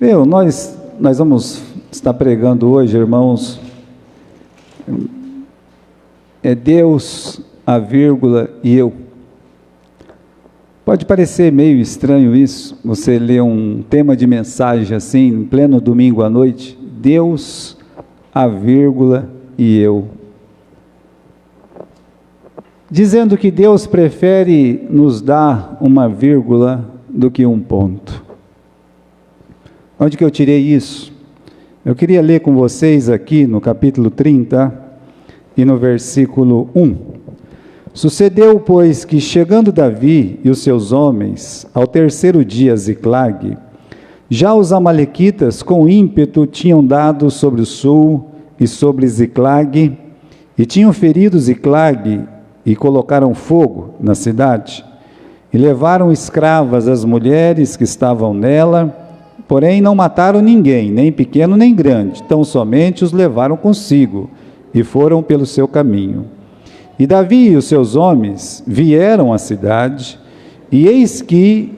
Nós vamos estar pregando hoje, irmãos, é Deus, a vírgula e eu. Pode parecer meio estranho isso, você ler um tema de mensagem assim, em pleno domingo à noite, Deus, a vírgula e eu. Dizendo que Deus prefere nos dar uma vírgula do que um ponto. Onde que eu tirei isso? Eu queria ler com vocês aqui no capítulo 30 e no versículo 1. Sucedeu, pois, que chegando Davi e os seus homens ao terceiro dia a Ziclag, já os amalequitas com ímpeto tinham dado sobre o sul e sobre Ziclag, e tinham ferido Ziclag e colocaram fogo na cidade, e levaram escravas as mulheres que estavam nela, porém não mataram ninguém, nem pequeno nem grande, tão somente os levaram consigo, e foram pelo seu caminho. E Davi e os seus homens vieram à cidade, e eis que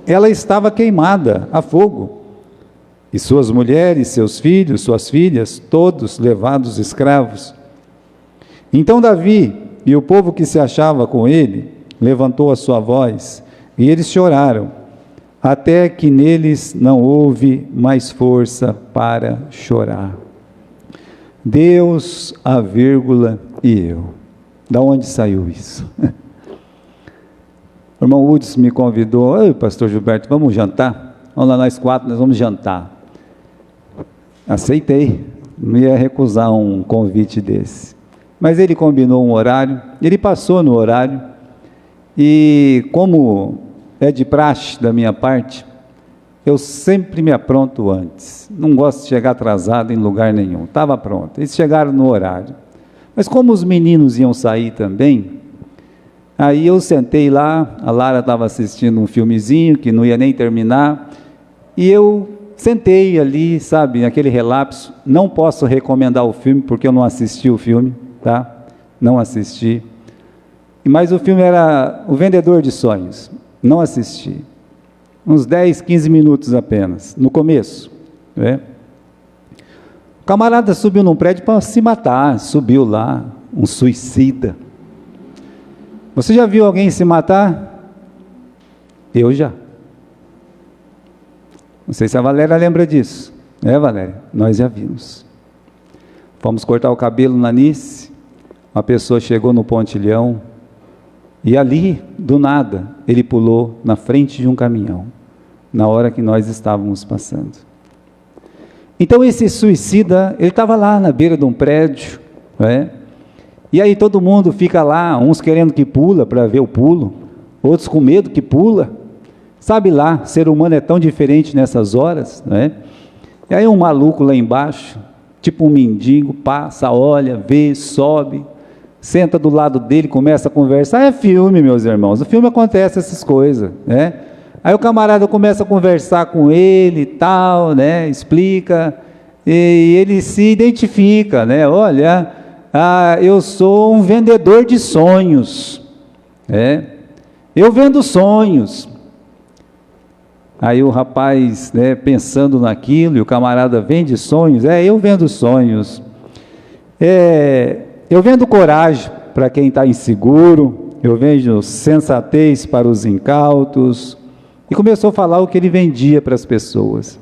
ela estava queimada a fogo, e suas mulheres, seus filhos, suas filhas, todos levados escravos. Então Davi e o povo que se achava com ele, levantou a sua voz, e eles choraram, até que neles não houve mais força para chorar. Deus, a vírgula e eu. Da onde saiu isso? O irmão Hudson me convidou, oi pastor Gilberto, vamos jantar? Vamos lá nós quatro, nós vamos jantar. Aceitei, não ia recusar um convite desse. Mas ele combinou um horário, ele passou no horário, e como é de praxe da minha parte, eu sempre me apronto antes, não gosto de chegar atrasado em lugar nenhum, estava pronto, eles chegaram no horário, mas como os meninos iam sair também, aí eu sentei lá, a Lara estava assistindo um filmezinho, que não ia nem terminar, e eu sentei ali, sabe, naquele relapso, não posso recomendar o filme, porque eu não assisti o filme, tá? Não assisti, mas o filme era O Vendedor de Sonhos, não assisti, uns 10, 15 minutos apenas, no começo, né? O camarada subiu num prédio para se matar, subiu lá, um suicida. Você já viu alguém se matar? Eu já. Não sei se a Valéria lembra disso, né, Valéria? Nós já vimos. Fomos cortar o cabelo na Nice, uma pessoa chegou no pontilhão, e ali, do nada, ele pulou na frente de um caminhão, na hora que nós estávamos passando. Então esse suicida, ele estava lá na beira de um prédio, né? E aí todo mundo fica lá, uns querendo que pula para ver o pulo, outros com medo que pula, sabe lá, ser humano é tão diferente nessas horas, né? E aí um maluco lá embaixo, tipo um mendigo, passa, olha, vê, sobe, senta do lado dele, começa a conversar, é filme, meus irmãos, no filme acontece essas coisas, né? Aí o camarada começa a conversar com ele e tal, né? Explica, e ele se identifica, né? Olha, eu sou um vendedor de sonhos, eu vendo sonhos. Aí o rapaz, né, pensando naquilo, e o camarada vende sonhos, eu vendo sonhos, eu vendo coragem para quem está inseguro, eu vendo sensatez para os incautos, e começou a falar o que ele vendia para as pessoas.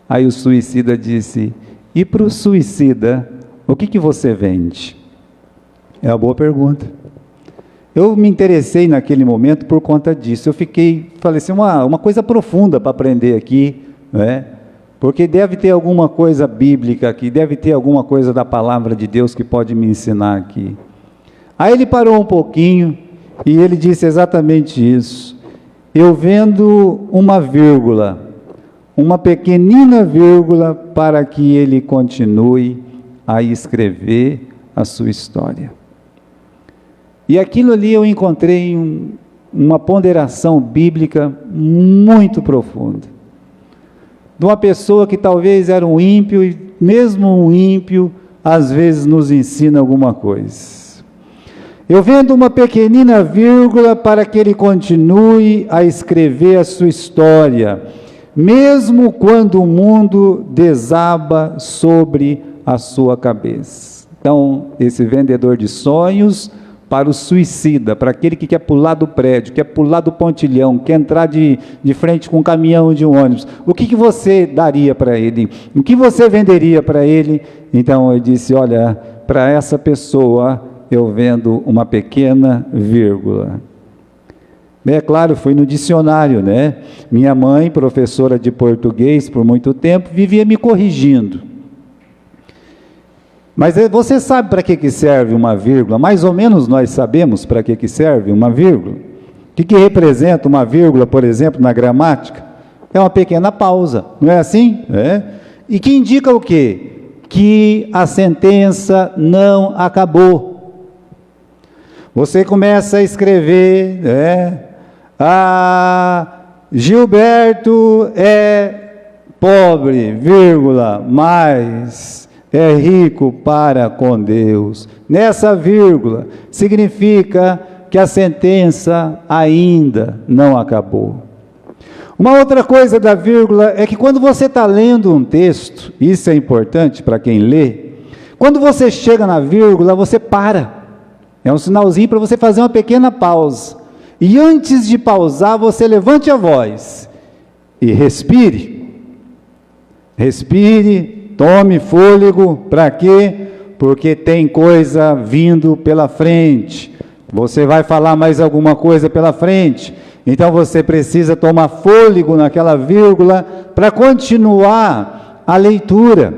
Aí o suicida disse, e para o suicida, o que você vende? É uma boa pergunta. Eu me interessei naquele momento por conta disso, falei assim, uma coisa profunda para aprender aqui, né? Porque deve ter alguma coisa bíblica aqui, deve ter alguma coisa da palavra de Deus que pode me ensinar aqui. Aí ele parou um pouquinho, e ele disse exatamente isso, eu vendo uma vírgula, uma pequenina vírgula, para que ele continue a escrever a sua história. E aquilo ali eu encontrei uma ponderação bíblica muito profunda, de uma pessoa que talvez era um ímpio, e mesmo um ímpio, às vezes nos ensina alguma coisa. Eu vendo uma pequenina vírgula para que ele continue a escrever a sua história, mesmo quando o mundo desaba sobre a sua cabeça. Então, esse vendedor de sonhos para o suicida, para aquele que quer pular do prédio, quer pular do pontilhão, quer entrar de frente com um caminhão de um ônibus, o que você daria para ele? O que você venderia para ele? Então eu disse, olha, para essa pessoa eu vendo uma pequena vírgula. É claro, foi no dicionário, né? Minha mãe, professora de português por muito tempo, vivia me corrigindo. Mas você sabe para que serve uma vírgula? Mais ou menos nós sabemos para que serve uma vírgula. O que representa uma vírgula, por exemplo, na gramática? É uma pequena pausa, não é assim? É. E que indica o quê? Que a sentença não acabou. Você começa a escrever, Gilberto é pobre, vírgula, mas é rico para com Deus. Nessa vírgula, significa que a sentença ainda não acabou. Uma outra coisa da vírgula é que quando você está lendo um texto, isso é importante para quem lê, quando você chega na vírgula, você para. É um sinalzinho para você fazer uma pequena pausa. E antes de pausar, você levante a voz e respire. Respire, tome fôlego. Para quê? Porque tem coisa vindo pela frente. Você vai falar mais alguma coisa pela frente. Então você precisa tomar fôlego naquela vírgula para continuar a leitura.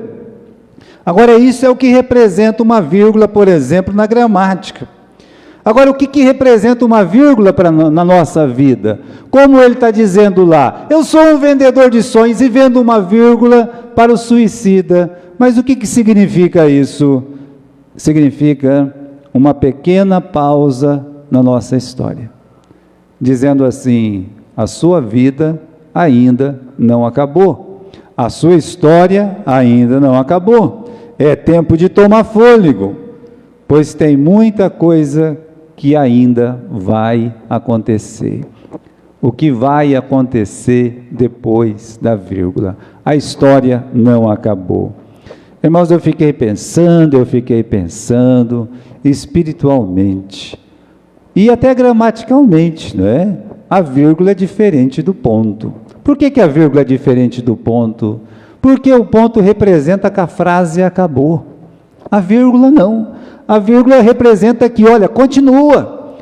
Agora, isso é o que representa uma vírgula, por exemplo, na gramática. Agora, o que representa uma vírgula na nossa vida? Como ele está dizendo lá, eu sou um vendedor de sonhos e vendo uma vírgula para o suicida. Mas o que significa isso? Significa uma pequena pausa na nossa história. Dizendo assim, a sua vida ainda não acabou. A sua história ainda não acabou. É tempo de tomar fôlego, pois tem muita coisa que ainda vai acontecer. O que vai acontecer depois da vírgula? A história não acabou. Irmãos, eu fiquei pensando espiritualmente e até gramaticalmente, não é? A vírgula é diferente do ponto. Por que a vírgula é diferente do ponto? Porque o ponto representa que a frase acabou. A vírgula não. A vírgula representa que, olha, continua.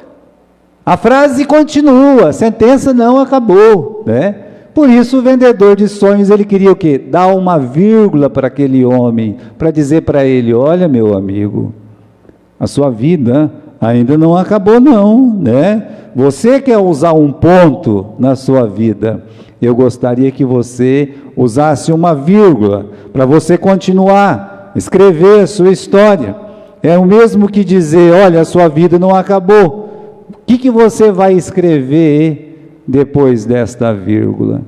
A frase continua, a sentença não acabou, né? Por isso o vendedor de sonhos, ele queria o quê? Dar uma vírgula para aquele homem, para dizer para ele, olha meu amigo, a sua vida ainda não acabou não, né? Você quer usar um ponto na sua vida, eu gostaria que você usasse uma vírgula, para você continuar, escrever a sua história. É o mesmo que dizer, olha, a sua vida não acabou. O que você vai escrever depois desta vírgula?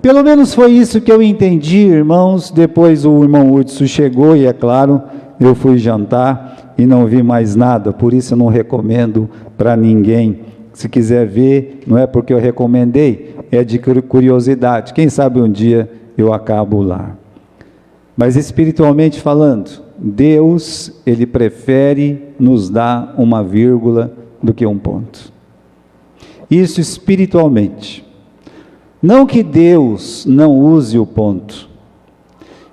Pelo menos foi isso que eu entendi, irmãos. Depois o irmão Hudson chegou e, é claro, eu fui jantar e não vi mais nada. Por isso eu não recomendo para ninguém. Se quiser ver, não é porque eu recomendei, é de curiosidade. Quem sabe um dia eu acabo lá. Mas espiritualmente falando, Deus, Ele prefere nos dar uma vírgula do que um ponto. Isso espiritualmente. Não que Deus não use o ponto.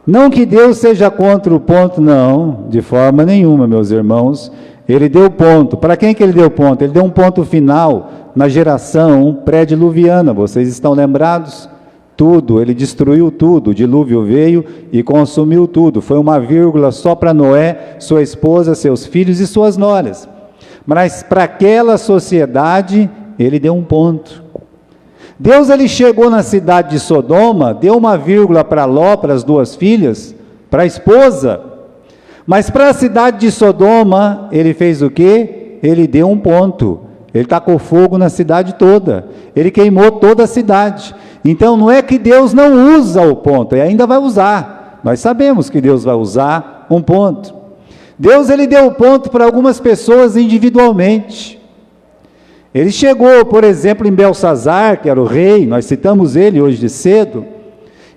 Não que Deus seja contra o ponto, não, de forma nenhuma, meus irmãos. Ele deu ponto. Para quem que ele deu ponto? Ele deu um ponto final na geração pré-diluviana. Vocês estão lembrados? Tudo, ele destruiu tudo, o dilúvio veio e consumiu tudo. Foi uma vírgula só para Noé, sua esposa, seus filhos e suas noras. Mas para aquela sociedade, ele deu um ponto. Deus, ele chegou na cidade de Sodoma, deu uma vírgula para Ló, para as duas filhas, para a esposa. Mas para a cidade de Sodoma, ele fez o quê? Ele deu um ponto. Ele tacou fogo na cidade toda. Ele queimou toda a cidade. Então não é que Deus não usa o ponto, ele ainda vai usar. Nós sabemos que Deus vai usar um ponto. Deus, ele deu o ponto para algumas pessoas individualmente. Ele chegou, por exemplo, em Belsazar, que era o rei, nós citamos ele hoje de cedo,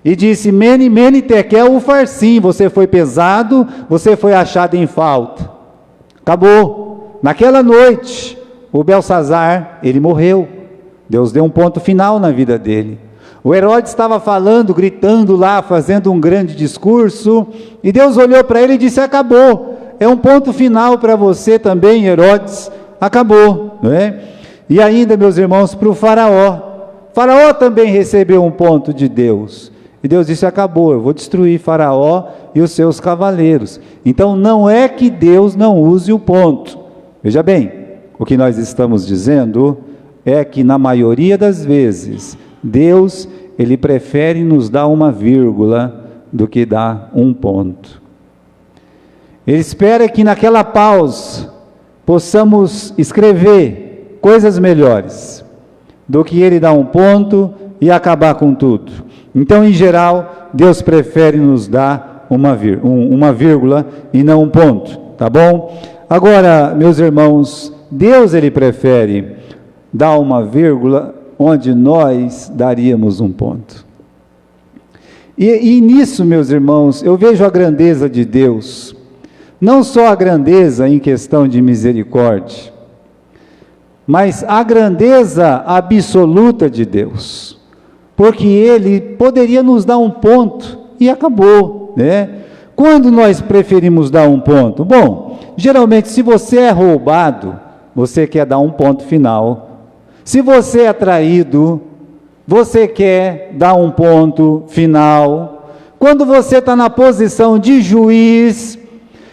e disse: Mene, mene, tekel, ufarsim, você foi pesado, você foi achado em falta. Acabou. Naquela noite, o Belsazar, ele morreu. Deus deu um ponto final na vida dele. O Herodes estava falando, gritando lá, fazendo um grande discurso, e Deus olhou para ele e disse: acabou, é um ponto final para você também, Herodes, acabou, não é? E ainda, meus irmãos, para o Faraó também recebeu um ponto de Deus, e Deus disse: acabou, eu vou destruir Faraó e os seus cavaleiros. Então não é que Deus não use o ponto, veja bem, o que nós estamos dizendo é que na maioria das vezes, Deus, Ele prefere nos dar uma vírgula do que dar um ponto. Ele espera que naquela pausa possamos escrever coisas melhores do que Ele dar um ponto e acabar com tudo. Então, em geral, Deus prefere nos dar uma vírgula e não um ponto, tá bom? Agora, meus irmãos, Deus, Ele prefere dar uma vírgula onde nós daríamos um ponto. E nisso, meus irmãos, eu vejo a grandeza de Deus, não só a grandeza em questão de misericórdia, mas a grandeza absoluta de Deus, porque Ele poderia nos dar um ponto e acabou, né? Quando nós preferimos dar um ponto? Bom, geralmente se você é roubado, você quer dar um ponto final. Se você é traído, você quer dar um ponto final. Quando você está na posição de juiz,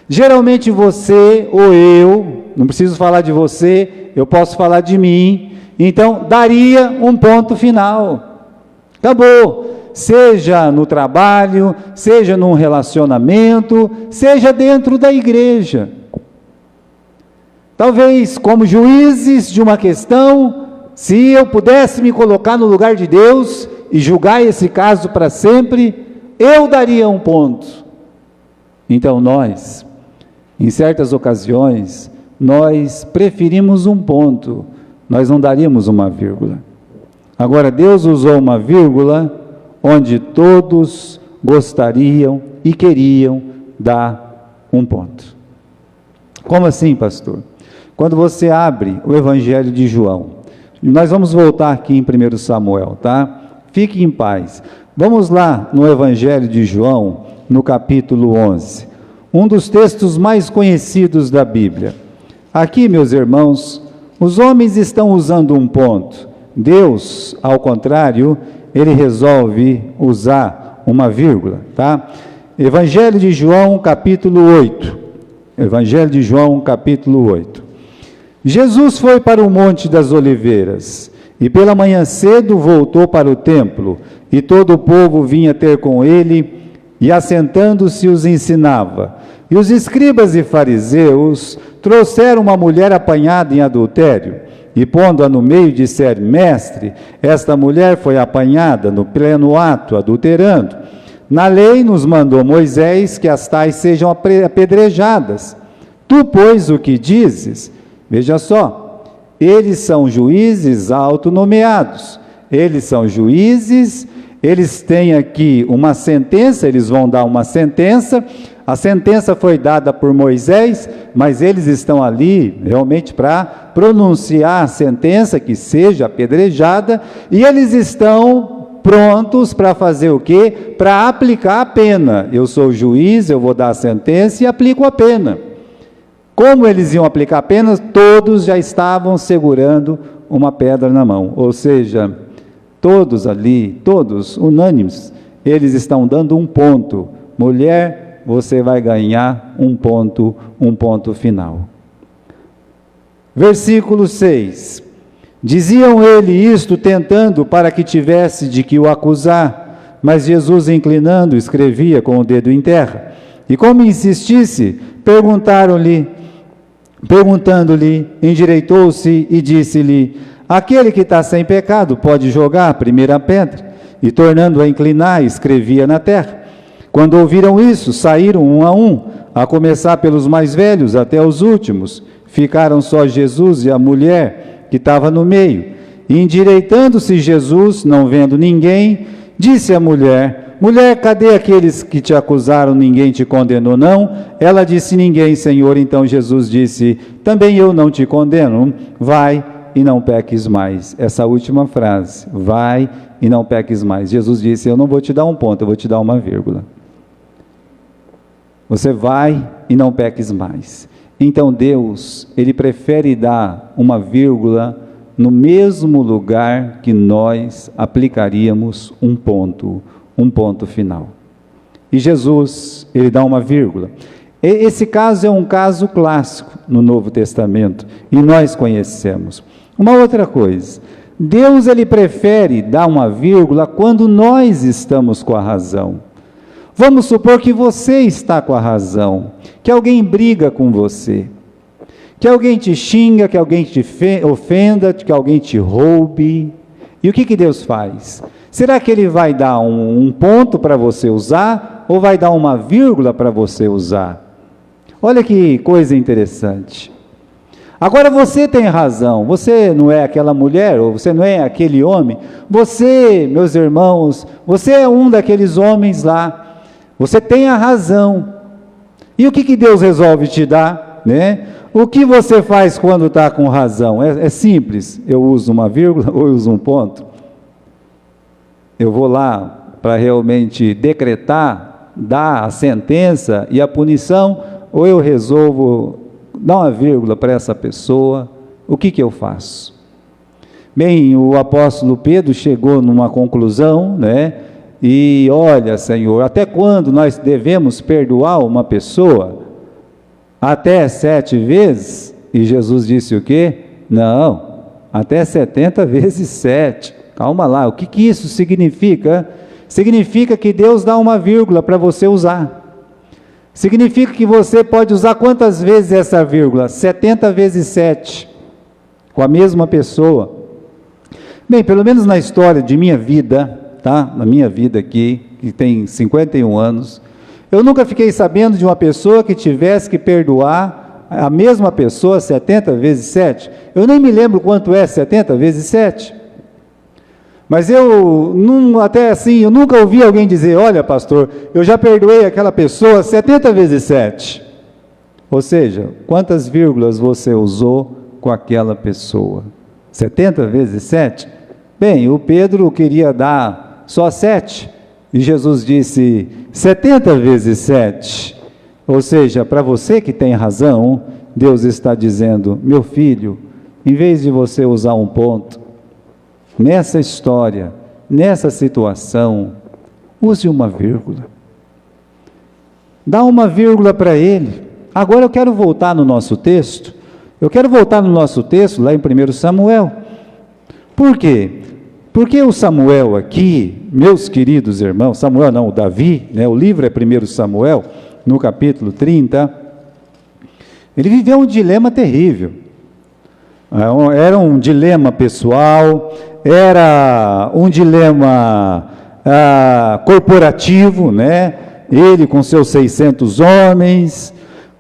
geralmente você ou eu, não preciso falar de você, eu posso falar de mim, então daria um ponto final. Acabou. Seja no trabalho, seja num relacionamento, seja dentro da igreja. Talvez como juízes de uma questão, se eu pudesse me colocar no lugar de Deus e julgar esse caso para sempre, eu daria um ponto. Então nós, em certas ocasiões, nós preferimos um ponto, nós não daríamos uma vírgula. Agora, Deus usou uma vírgula onde todos gostariam e queriam dar um ponto. Como assim, pastor? Quando você abre o Evangelho de João, nós vamos voltar aqui em 1 Samuel, tá? Fique em paz. Vamos lá no Evangelho de João, no capítulo 11. Um dos textos mais conhecidos da Bíblia. Aqui, meus irmãos, os homens estão usando um ponto. Deus, ao contrário, Ele resolve usar uma vírgula, tá? Evangelho de João, capítulo 8. Evangelho de João, capítulo 8. Jesus foi para o Monte das Oliveiras, e pela manhã cedo voltou para o templo, e todo o povo vinha ter com ele, e assentando-se os ensinava. E os escribas e fariseus trouxeram uma mulher apanhada em adultério, e pondo-a no meio disseram: Mestre, esta mulher foi apanhada no pleno ato, adulterando. Na lei nos mandou Moisés que as tais sejam apedrejadas. Tu, pois, o que dizes? Veja só, eles são juízes autonomeados, eles são juízes, eles têm aqui uma sentença, eles vão dar uma sentença, a sentença foi dada por Moisés, mas eles estão ali realmente para pronunciar a sentença que seja apedrejada, e eles estão prontos para fazer o quê? Para aplicar a pena. Eu sou juiz, eu vou dar a sentença e aplico a pena. Como eles iam aplicar a pena? Todos já estavam segurando uma pedra na mão, ou seja, todos ali, todos unânimes, eles estão dando um ponto. Mulher, você vai ganhar um ponto final. Versículo 6. Diziam ele isto tentando para que tivesse de que o acusar, mas Jesus, inclinando, escrevia com o dedo em terra. E como insistisse, perguntando-lhe, endireitou-se e disse-lhe: aquele que está sem pecado pode jogar a primeira pedra. E tornando a inclinar, escrevia na terra. Quando ouviram isso, saíram um, a começar pelos mais velhos até os últimos. Ficaram só Jesus e a mulher que estava no meio. E endireitando-se Jesus, não vendo ninguém, disse à mulher: mulher, cadê aqueles que te acusaram? Ninguém te condenou, não? Ela disse: ninguém, Senhor. Então Jesus disse: também eu não te condeno. Vai e não peques mais. Essa última frase, vai e não peques mais. Jesus disse: eu não vou te dar um ponto, eu vou te dar uma vírgula. Você vai e não peques mais. Então Deus, Ele prefere dar uma vírgula no mesmo lugar que nós aplicaríamos um ponto final. E Jesus, Ele dá uma vírgula. Esse caso é um caso clássico no Novo Testamento, e nós conhecemos. Uma outra coisa, Deus, Ele prefere dar uma vírgula quando nós estamos com a razão. Vamos supor que você está com a razão, que alguém briga com você, que alguém te xinga, que alguém te ofenda, que alguém te roube. E o que Deus faz? Será que Ele vai dar um ponto para você usar, ou vai dar uma vírgula para você usar? Olha que coisa interessante. Agora você tem razão, você não é aquela mulher, ou você não é aquele homem, você, meus irmãos, você é um daqueles homens lá, você tem a razão. E o que Deus resolve te dar, né? O que você faz quando está com razão? É simples, eu uso uma vírgula ou eu uso um ponto? Eu vou lá para realmente decretar, dar a sentença e a punição, ou eu resolvo dar uma vírgula para essa pessoa? O que eu faço? Bem, o apóstolo Pedro chegou numa conclusão, né? E olha, Senhor, até quando nós devemos perdoar uma pessoa? Até 7 vezes? E Jesus disse o quê? Não, até 70 vezes 7. Calma lá, o que isso significa? Significa que Deus dá uma vírgula para você usar. Significa que você pode usar quantas vezes essa vírgula? 70 vezes 7, com a mesma pessoa. Bem, pelo menos na história de minha vida, tá? Na minha vida aqui, que tem 51 anos, eu nunca fiquei sabendo de uma pessoa que tivesse que perdoar a mesma pessoa 70 vezes 7. Eu nem me lembro quanto é 70 vezes 7. Mas eu nunca ouvi alguém dizer: olha, pastor, eu já perdoei aquela pessoa 70 vezes 7. Ou seja, quantas vírgulas você usou com aquela pessoa? 70 vezes 7? Bem, o Pedro queria dar só 7, e Jesus disse 70 vezes 7. Ou seja, para você que tem razão, Deus está dizendo: meu filho, em vez de você usar um ponto, nessa história, nessa situação, use uma vírgula. Dá uma vírgula para ele. Agora eu quero voltar no nosso texto. Lá em 1 Samuel. Por quê? Porque o Samuel aqui, meus queridos irmãos, Samuel não, o Davi, né, o livro é 1 Samuel, no capítulo 30, ele viveu um dilema terrível. Era um dilema pessoal, era um dilema corporativo, né? Ele com seus 600 homens,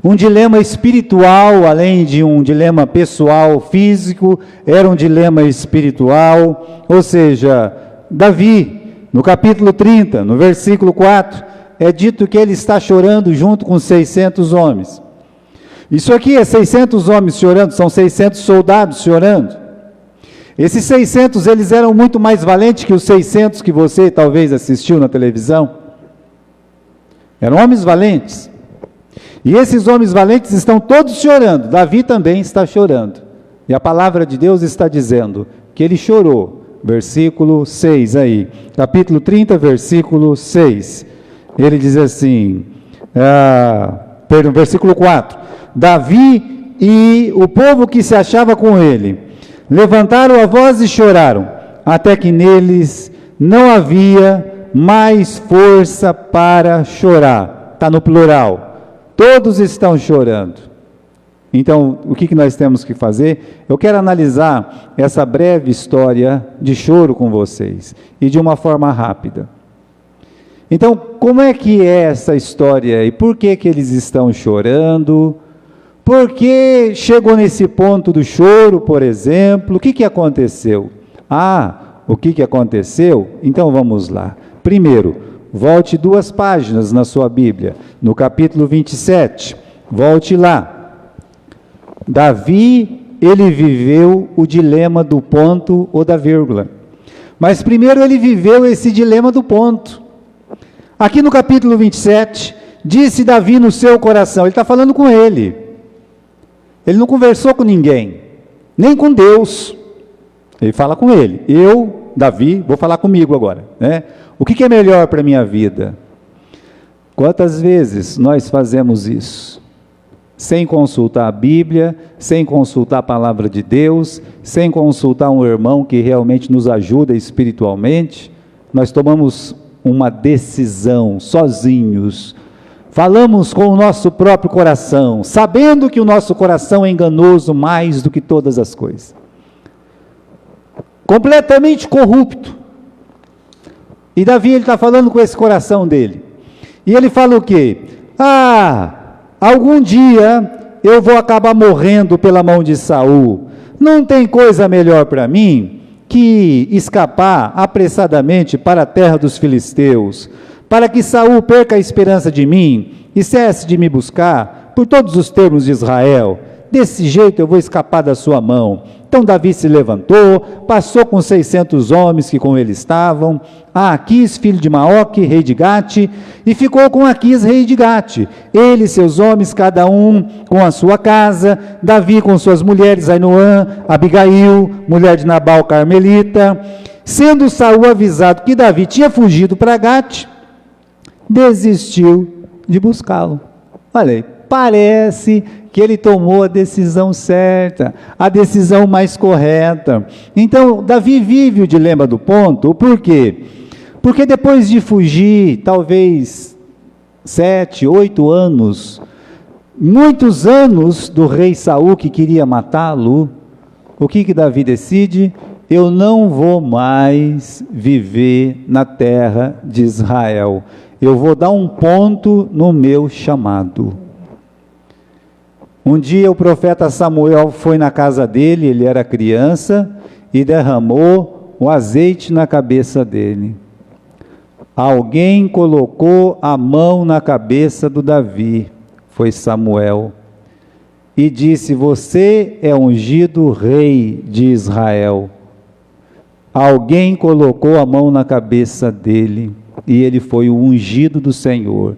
um dilema espiritual, além de um dilema pessoal, físico, era um dilema espiritual. Ou seja, Davi, no capítulo 30, no versículo 4, é dito que ele está chorando junto com 600 homens. Isso aqui é 600 homens chorando, são 600 soldados chorando. Esses 600, eles eram muito mais valentes que os 600 que você talvez assistiu na televisão. Eram homens valentes. E esses homens valentes estão todos chorando. Davi também está chorando. E a palavra de Deus está dizendo que ele chorou. Versículo 6 aí. Capítulo 30, versículo 6. Ele diz assim, versículo 4. Davi e o povo que se achava com ele levantaram a voz e choraram, até que neles não havia mais força para chorar. Está no plural. Todos estão chorando. Então, o que nós temos que fazer? Eu quero analisar essa breve história de choro com vocês, e de uma forma rápida. Então, como é que é essa história e por que eles estão chorando? Por que chegou nesse ponto do choro, por exemplo? O que aconteceu? O que aconteceu? Então vamos lá. Primeiro, volte 2 páginas na sua Bíblia, no capítulo 27. Volte lá. Davi, ele viveu o dilema do ponto ou da vírgula. Mas primeiro ele viveu esse dilema do ponto. Aqui no capítulo 27, disse Davi no seu coração, ele está falando com ele. Ele não conversou com ninguém, nem com Deus. Ele fala com ele. Eu, Davi, vou falar comigo agora, né? O que é melhor para a minha vida? Quantas vezes nós fazemos isso? Sem consultar a Bíblia, sem consultar a palavra de Deus, sem consultar um irmão que realmente nos ajuda espiritualmente, nós tomamos uma decisão sozinhos. Falamos com o nosso próprio coração, sabendo que o nosso coração é enganoso mais do que todas as coisas. Completamente corrupto. E Davi, ele está falando com esse coração dele. E ele fala o quê? Algum dia eu vou acabar morrendo pela mão de Saul. Não tem coisa melhor para mim que escapar apressadamente para a terra dos filisteus, para que Saul perca a esperança de mim e cesse de me buscar por todos os termos de Israel. Desse jeito eu vou escapar da sua mão. Então Davi se levantou, passou com 600 homens que com ele estavam, a Aquis, filho de Maoque, rei de Gate, e ficou com Aquis, rei de Gate. Ele e seus homens, cada um com a sua casa, Davi com suas mulheres, Ainoã, Abigail, mulher de Nabal, Carmelita. Sendo Saul avisado que Davi tinha fugido para Gate, desistiu de buscá-lo. Olha aí, parece que ele tomou a decisão certa, a decisão mais correta. Então, Davi vive o dilema do ponto. Por quê? Porque depois de fugir, talvez 7, 8 anos, muitos anos do rei Saul que queria matá-lo, o que Davi decide? Eu não vou mais viver na terra de Israel. Eu vou dar um ponto no meu chamado. Um dia o profeta Samuel foi na casa dele, ele era criança, e derramou o azeite na cabeça dele. Alguém colocou a mão na cabeça do Davi, foi Samuel, e disse: você é ungido rei de Israel. Alguém colocou a mão na cabeça dele, e ele foi o ungido do Senhor.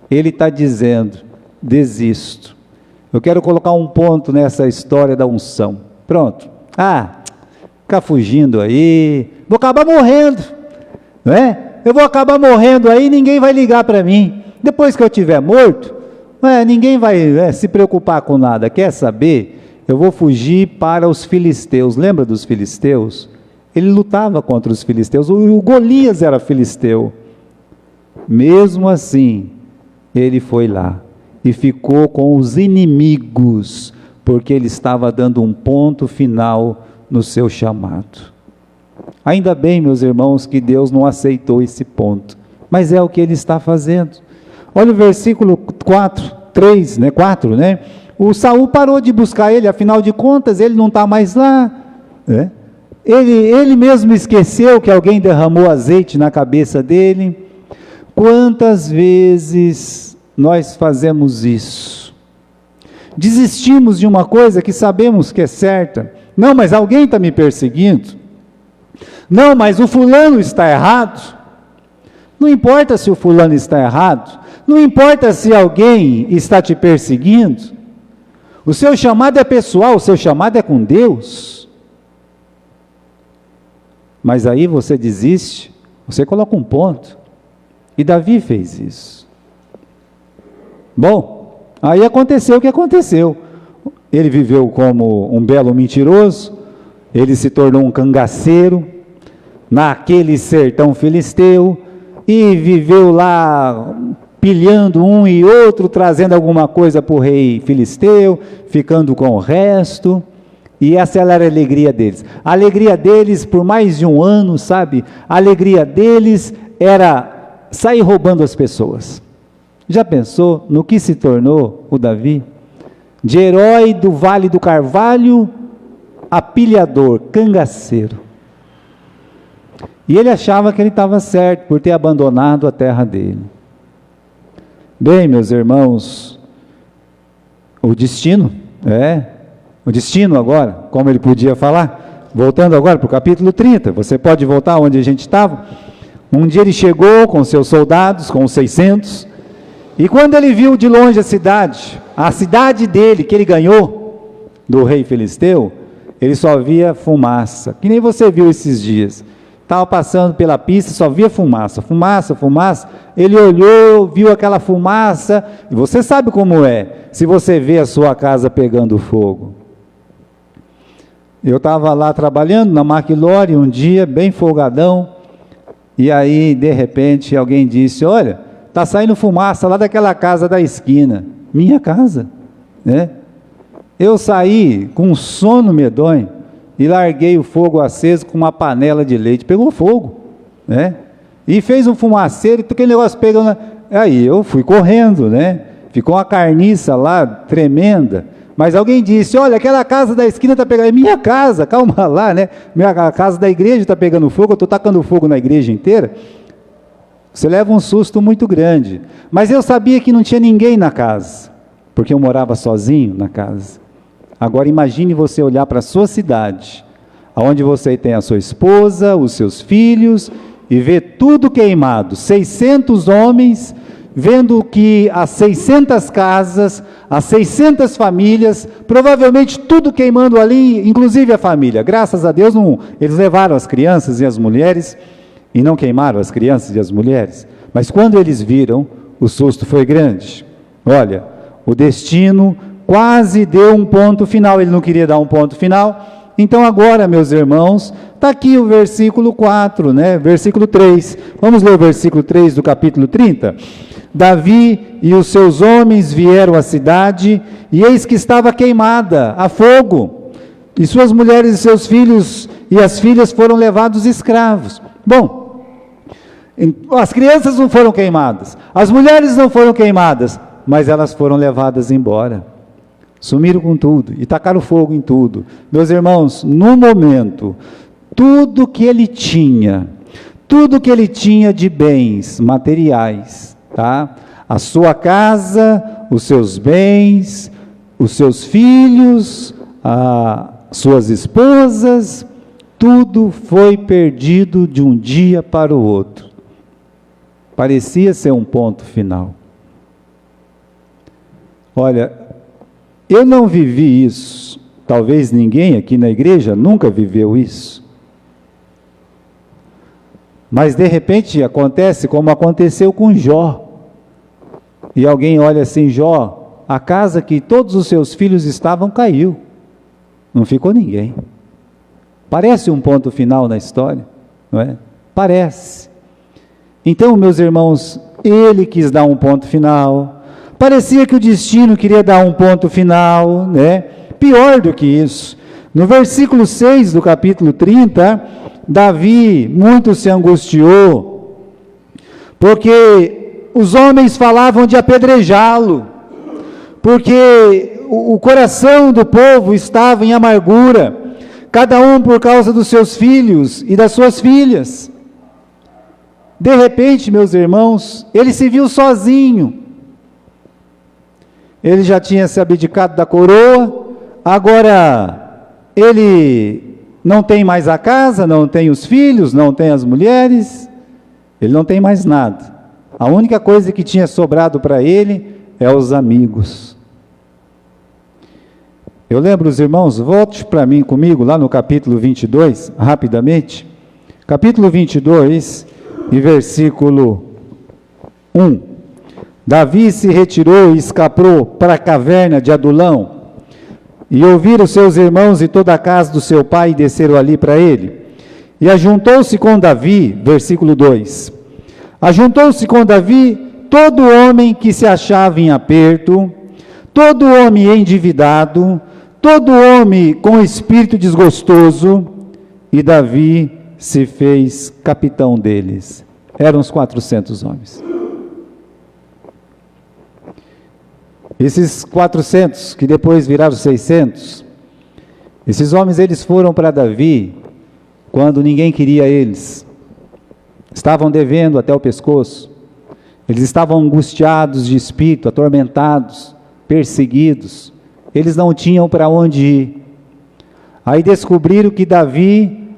Ele está dizendo: desisto. Eu quero colocar um ponto nessa história da unção. Pronto. Ficar fugindo aí, vou acabar morrendo, não é? Eu vou acabar morrendo aí, ninguém vai ligar para mim. Depois que eu estiver morto, ninguém vai se preocupar com nada. Quer saber? Eu vou fugir para os filisteus. Lembra dos filisteus? Ele lutava contra os filisteus. O Golias era filisteu. Mesmo assim, ele foi lá e ficou com os inimigos, porque ele estava dando um ponto final no seu chamado. Ainda bem, meus irmãos, que Deus não aceitou esse ponto, mas é o que ele está fazendo. Olha o versículo 4, né? O Saul parou de buscar ele, afinal de contas, ele não está mais lá, né? Ele mesmo esqueceu que alguém derramou azeite na cabeça dele. Quantas vezes nós fazemos isso? Desistimos de uma coisa que sabemos que é certa. Não, mas alguém está me perseguindo. Não, mas o fulano está errado. Não importa se o fulano está errado. Não importa se alguém está te perseguindo. O seu chamado é pessoal, o seu chamado é com Deus. Mas aí você desiste, você coloca um ponto. E Davi fez isso. Bom, aí aconteceu o que aconteceu. Ele viveu como um belo mentiroso, ele se tornou um cangaceiro, naquele sertão filisteu, e viveu lá pilhando um e outro, trazendo alguma coisa para o rei filisteu, ficando com o resto, e essa era a alegria deles. A alegria deles, por mais de um ano, sabe, a alegria deles era sair roubando as pessoas. Já pensou no que se tornou o Davi? de herói do Vale do Carvalho a pilhador, cangaceiro. E ele achava que ele estava certo por ter abandonado a terra dele. Bem, meus irmãos, o destino agora, como ele podia falar, voltando agora para o capítulo 30, você pode voltar onde a gente estava. Um dia ele chegou com seus soldados, com os 600, e quando ele viu de longe a cidade dele, que ele ganhou, do rei filisteu, ele só via fumaça, que nem você viu esses dias. Estava passando pela pista, só via fumaça, fumaça, fumaça. Ele olhou, viu aquela fumaça, e você sabe como é, se você vê a sua casa pegando fogo. Eu estava lá trabalhando na McLaurin um dia, bem folgadão, e aí, de repente, alguém disse, olha, está saindo fumaça lá daquela casa da esquina. Minha casa, né? Eu saí com um sono medonho e larguei o fogo aceso com uma panela de leite. Pegou fogo, né? E fez um fumaceiro, e aquele negócio pegando. Aí eu fui correndo, né? Ficou uma carniça lá, tremenda. Mas alguém disse, olha, aquela casa da esquina está pegando. É minha casa, calma lá, né? A casa da igreja está pegando fogo, eu estou tacando fogo na igreja inteira. Você leva um susto muito grande. Mas eu sabia que não tinha ninguém na casa, porque eu morava sozinho na casa. Agora imagine você olhar para a sua cidade, onde você tem a sua esposa, os seus filhos, e ver tudo queimado, 600 homens, vendo que as 600 casas, as 600 famílias, provavelmente tudo queimando ali, inclusive a família. Graças a Deus, eles levaram as crianças e as mulheres, e não queimaram as crianças e as mulheres. Mas quando eles viram, o susto foi grande. Olha, o destino quase deu um ponto final, ele não queria dar um ponto final. Então agora, meus irmãos, está aqui o versículo 4, né? Versículo 3. Vamos ler o versículo 3 do capítulo 30. Davi e os seus homens vieram à cidade, e eis que estava queimada, a fogo, e suas mulheres e seus filhos e as filhas foram levados escravos. Bom, as crianças não foram queimadas, as mulheres não foram queimadas, mas elas foram levadas embora. Sumiram com tudo e tacaram fogo em tudo. Meus irmãos, no momento, tudo que ele tinha de bens materiais, tá? A sua casa, os seus bens, os seus filhos, suas esposas, tudo foi perdido de um dia para o outro. Parecia ser um ponto final. Olha, eu não vivi isso, talvez ninguém aqui na igreja nunca viveu isso, mas de repente acontece como aconteceu com Jó, e alguém olha assim, Jó, a casa que todos os seus filhos estavam caiu, não ficou ninguém. Parece um ponto final na história, não é? Parece. Então, meus irmãos, ele quis dar um ponto final. Parecia que o destino queria dar um ponto final, né? Pior do que isso. No versículo 6 do capítulo 30, Davi muito se angustiou, porque os homens falavam de apedrejá-lo, porque o coração do povo estava em amargura, cada um por causa dos seus filhos e das suas filhas. De repente, meus irmãos, ele se viu sozinho. Ele já tinha se abdicado da coroa, agora ele não tem mais a casa, não tem os filhos, não tem as mulheres, ele não tem mais nada. A única coisa que tinha sobrado para ele é os amigos. Eu lembro, os irmãos, volte para mim comigo lá no capítulo 22, rapidamente. Capítulo 22 e versículo 1. Davi se retirou e escapou para a caverna de Adulão, e ouviram seus irmãos e toda a casa do seu pai, e desceram ali para ele. E ajuntou-se com Davi, versículo 2, ajuntou-se com Davi todo homem que se achava em aperto, todo homem endividado, todo homem com espírito desgostoso, e Davi se fez capitão deles. Eram uns 400 homens. Esses 400, que depois viraram 600, esses homens, eles foram para Davi quando ninguém queria eles. Estavam devendo até o pescoço. Eles estavam angustiados de espírito, atormentados, perseguidos. Eles não tinham para onde ir. Aí descobriram que Davi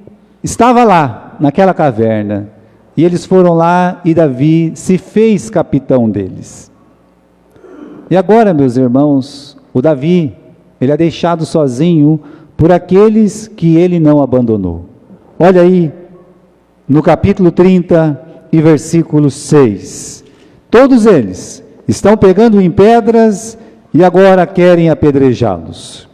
estava lá, naquela caverna. E eles foram lá e Davi se fez capitão deles. E agora, meus irmãos, o Davi, ele é deixado sozinho por aqueles que ele não abandonou. Olha aí, no capítulo 30 e versículo 6. Todos eles estão pegando em pedras e agora querem apedrejá-los.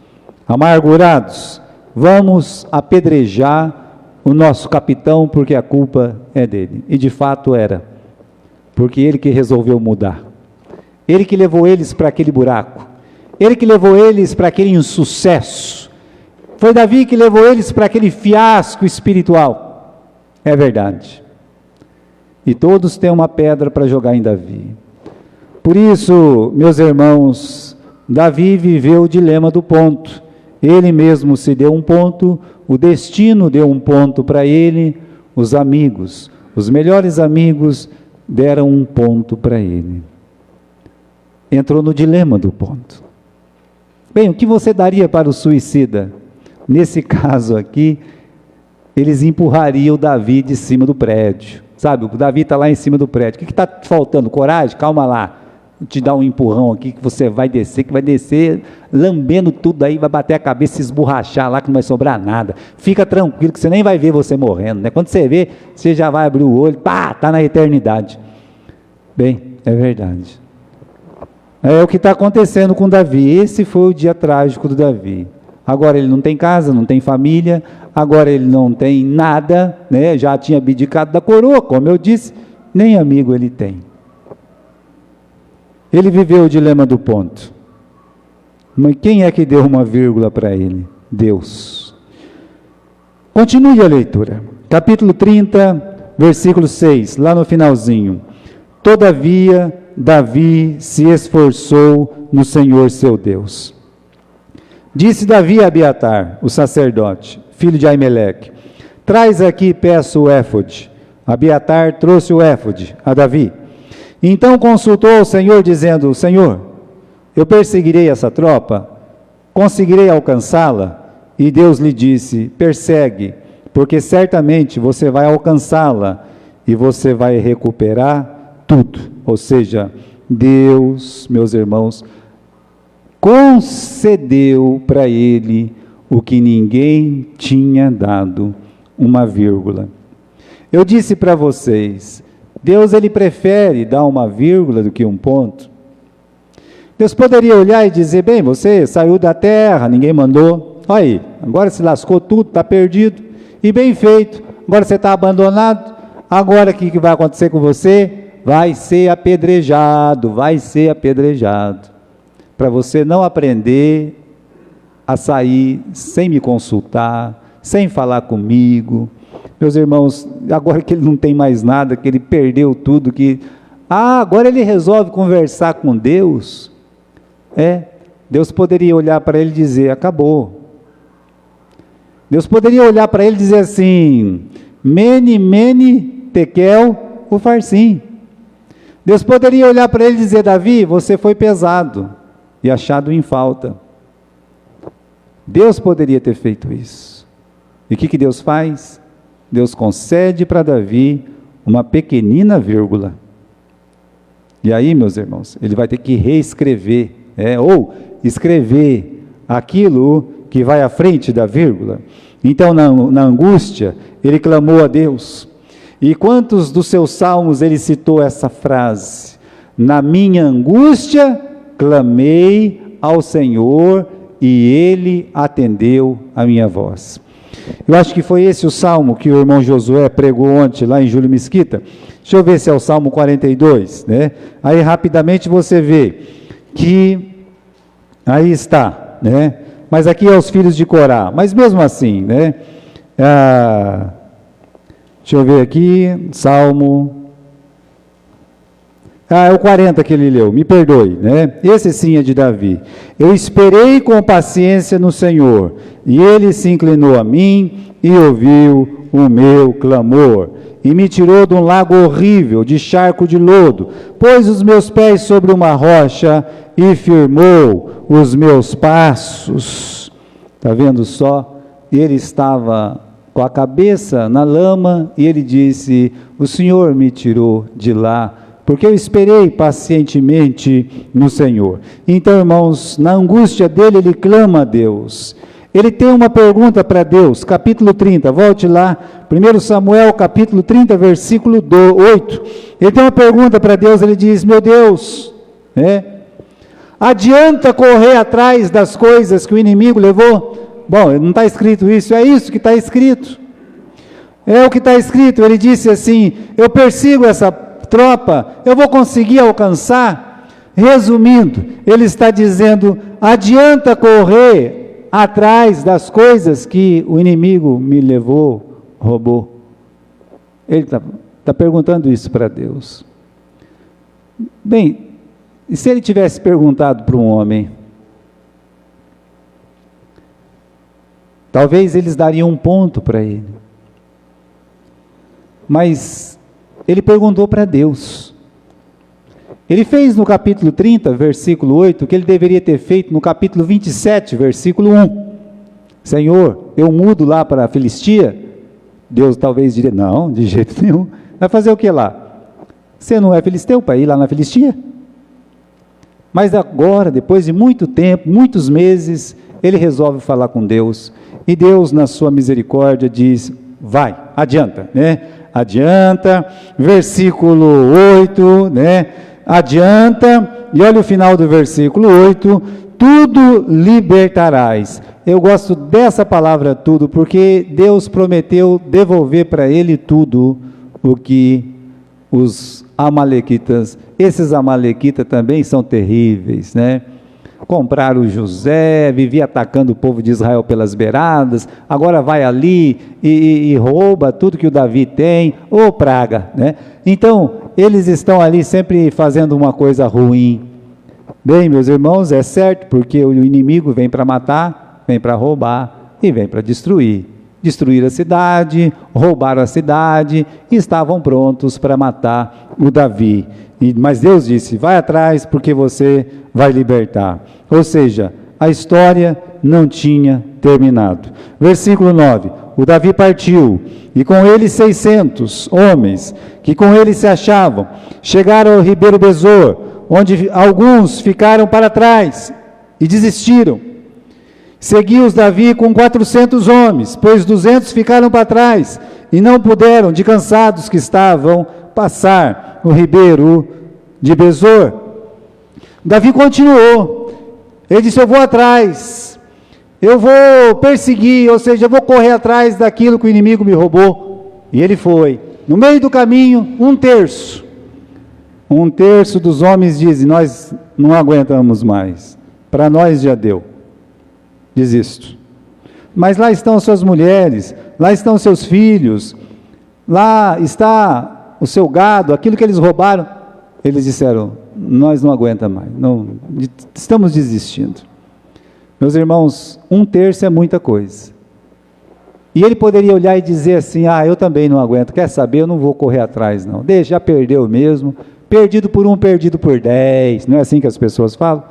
Amargurados, vamos apedrejar o nosso capitão porque a culpa é dele. E de fato era, porque ele que resolveu mudar. Ele que levou eles para aquele buraco. Ele que levou eles para aquele insucesso. Foi Davi que levou eles para aquele fiasco espiritual. É verdade. E todos têm uma pedra para jogar em Davi. Por isso, meus irmãos, Davi viveu o dilema do ponto. Ele mesmo se deu um ponto, o destino deu um ponto para ele, os amigos, os melhores amigos deram um ponto para ele. Entrou no dilema do ponto. Bem, o que você daria para o suicida? Nesse caso aqui, eles empurrariam o Davi de cima do prédio. Sabe, o Davi está lá em cima do prédio. O que está faltando? Coragem? Calma lá. Vou te dar um empurrão aqui que você vai descer, lambendo tudo aí, vai bater a cabeça, se esborrachar lá que não vai sobrar nada. Fica tranquilo que você nem vai ver você morrendo, né? Quando você vê, você já vai abrir o olho, pá, está na eternidade. Bem, é verdade. É o que está acontecendo com Davi. Esse foi o dia trágico do Davi. Agora ele não tem casa, não tem família, agora ele não tem nada, né? Já tinha abdicado da coroa, como eu disse, nem amigo ele tem. Ele viveu o dilema do ponto. Mas quem é que deu uma vírgula para ele? Deus. Continue a leitura. Capítulo 30, versículo 6, lá no finalzinho. Todavia, Davi se esforçou no Senhor seu Deus. Disse Davi a Abiatar, o sacerdote, filho de Aimeleque: traz aqui, peço, o éfode. Abiatar trouxe o éfode a Davi. Então consultou o Senhor, dizendo: Senhor, eu perseguirei essa tropa? Conseguirei alcançá-la? E Deus lhe disse: persegue, porque certamente você vai alcançá-la e você vai recuperar tudo. Ou seja, Deus, meus irmãos, concedeu para ele o que ninguém tinha dado, uma vírgula. Eu disse para vocês, Deus ele prefere dar uma vírgula do que um ponto. Deus poderia olhar e dizer: bem, você saiu da terra, ninguém mandou, olha aí, agora se lascou tudo, está perdido, e bem feito, agora você está abandonado, agora o que vai acontecer com você? Vai ser apedrejado, para você não aprender a sair sem me consultar, sem falar comigo. Meus irmãos, agora que ele não tem mais nada, que ele perdeu tudo, agora ele resolve conversar com Deus, Deus poderia olhar para ele e dizer: acabou. Deus poderia olhar para ele e dizer assim: mene, mene, tekel, ufarsim. Deus poderia olhar para ele e dizer: Davi, você foi pesado e achado em falta. Deus poderia ter feito isso. E o que Deus faz? Deus concede para Davi uma pequenina vírgula. E aí, meus irmãos, ele vai ter que reescrever, ou escrever aquilo que vai à frente da vírgula. Então, na angústia, ele clamou a Deus. E quantos dos seus salmos ele citou essa frase? Na minha angústia, clamei ao Senhor e Ele atendeu a minha voz. Eu acho que foi esse o salmo que o irmão Josué pregou ontem, lá em Júlio Mesquita. Deixa eu ver se é o Salmo 42, né? Aí rapidamente você vê que, aí está, né? Mas aqui é os filhos de Corá, mas mesmo assim, né? Deixa eu ver aqui, Salmo. é o 40 que ele leu, me perdoe, né? Esse sim é de Davi. Eu esperei com paciência no Senhor, e ele se inclinou a mim e ouviu o meu clamor, e me tirou de um lago horrível, de charco de lodo, pôs os meus pés sobre uma rocha e firmou os meus passos. Está vendo só? Ele estava com a cabeça na lama e ele disse: o Senhor me tirou de lá, porque eu esperei pacientemente no Senhor. Então, irmãos, na angústia dele, ele clama a Deus. Ele tem uma pergunta para Deus, capítulo 30, volte lá, 1 Samuel, capítulo 30, versículo 8. Ele tem uma pergunta para Deus, ele diz: meu Deus, adianta correr atrás das coisas que o inimigo levou? Bom, não está escrito isso, é isso que está escrito. É o que está escrito. Ele disse assim: eu persigo essa tropa, eu vou conseguir alcançar? Resumindo, ele está dizendo: adianta correr atrás das coisas que o inimigo me levou, roubou. Ele está perguntando isso para Deus. Bem, e se ele tivesse perguntado para um homem? Talvez eles dariam um ponto para ele. Mas ele perguntou para Deus. Ele fez no capítulo 30, versículo 8, o que ele deveria ter feito no capítulo 27, versículo 1. Senhor, eu mudo lá para a Filistia? Deus talvez diria: não, de jeito nenhum. Vai fazer o que lá? Você não é filisteu para ir lá na Filistia? Mas agora, depois de muito tempo, muitos meses, ele resolve falar com Deus. E Deus, na sua misericórdia, diz: vai, adianta, Adianta, versículo 8, Adianta, e olha o final do versículo 8, tudo libertarás. Eu gosto dessa palavra tudo, porque Deus prometeu devolver para ele tudo o que os amalequitas, esses amalequitas também são terríveis, Compraram José, vivia atacando o povo de Israel pelas beiradas, agora vai ali e rouba tudo que o Davi tem, praga, Então, eles estão ali sempre fazendo uma coisa ruim. Bem, meus irmãos, é certo, porque o inimigo vem para matar, vem para roubar e vem para destruir. Destruir a cidade, roubaram a cidade e estavam prontos para matar o Davi. Mas Deus disse: vai atrás, porque você vai libertar. Ou seja, a história não tinha terminado. Versículo 9: o Davi partiu, e com ele 600 homens, que com ele se achavam, chegaram ao ribeiro Besor, onde alguns ficaram para trás e desistiram. Seguiu-os Davi com 400 homens, pois 200 ficaram para trás, e não puderam, de cansados que estavam, passar no ribeiro de Besor. Davi continuou, ele disse: eu vou atrás, eu vou perseguir, ou seja, eu vou correr atrás daquilo que o inimigo me roubou. E ele foi. No meio do caminho, um terço dos homens dizem: nós não aguentamos mais, para nós já deu, desisto. Mas lá estão suas mulheres, lá estão seus filhos, lá está o seu gado, aquilo que eles roubaram. Eles disseram: nós não aguentamos mais, não, estamos desistindo. Meus irmãos, um terço é muita coisa. E ele poderia olhar e dizer assim: eu também não aguento, quer saber, eu não vou correr atrás não, deixa, já perdeu mesmo, perdido por um, perdido por 10, não é assim que as pessoas falam?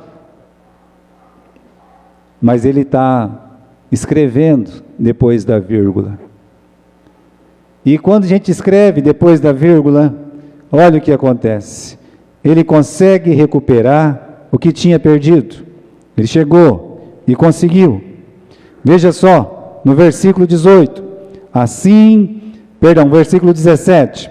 Mas ele está escrevendo depois da vírgula. E quando a gente escreve depois da vírgula, olha o que acontece. Ele consegue recuperar o que tinha perdido. Ele chegou e conseguiu. Veja só, no versículo 18. Versículo 17.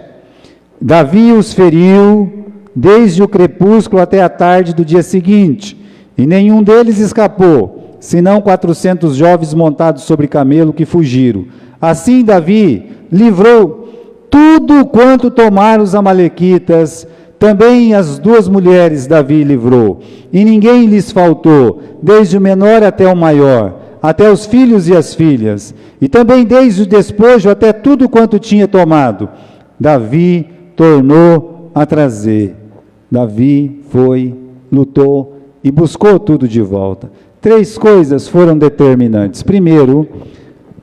Davi os feriu desde o crepúsculo até a tarde do dia seguinte, e nenhum deles escapou, senão 400 jovens montados sobre camelo que fugiram. Assim Davi livrou tudo quanto tomaram os amalequitas. Também as 2 mulheres Davi livrou, e ninguém lhes faltou, desde o menor até o maior, até os filhos e as filhas, e também desde o despojo até tudo quanto tinha tomado, Davi tornou a trazer. Davi foi, lutou e buscou tudo de volta. 3 coisas foram determinantes. Primeiro,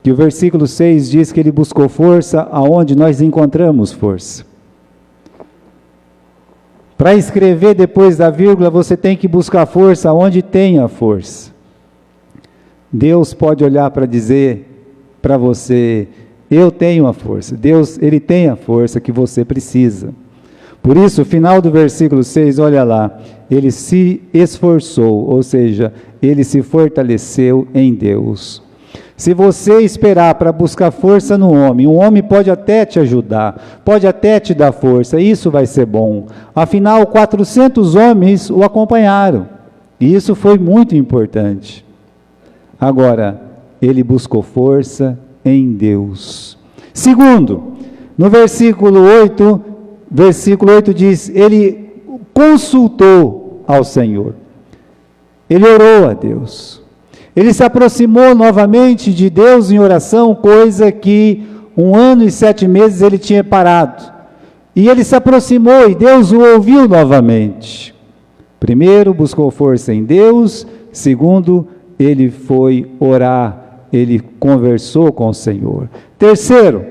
que o versículo 6 diz que ele buscou força aonde nós encontramos força. Para escrever depois da vírgula, você tem que buscar força onde tem a força. Deus pode olhar para dizer para você: eu tenho a força. Deus, Ele tem a força que você precisa. Por isso, o final do versículo 6, olha lá, ele se esforçou, ou seja, ele se fortaleceu em Deus. Se você esperar para buscar força no homem, o homem pode até te ajudar, pode até te dar força, isso vai ser bom. Afinal, 400 homens o acompanharam, e isso foi muito importante. Agora, ele buscou força em Deus. Segundo, no versículo 8 diz, ele consultou ao Senhor. Ele orou a Deus. Ele se aproximou novamente de Deus em oração, coisa que 1 ano e 7 meses ele tinha parado. E ele se aproximou e Deus o ouviu novamente. Primeiro, buscou força em Deus. Segundo, ele foi orar, ele conversou com o Senhor. Terceiro,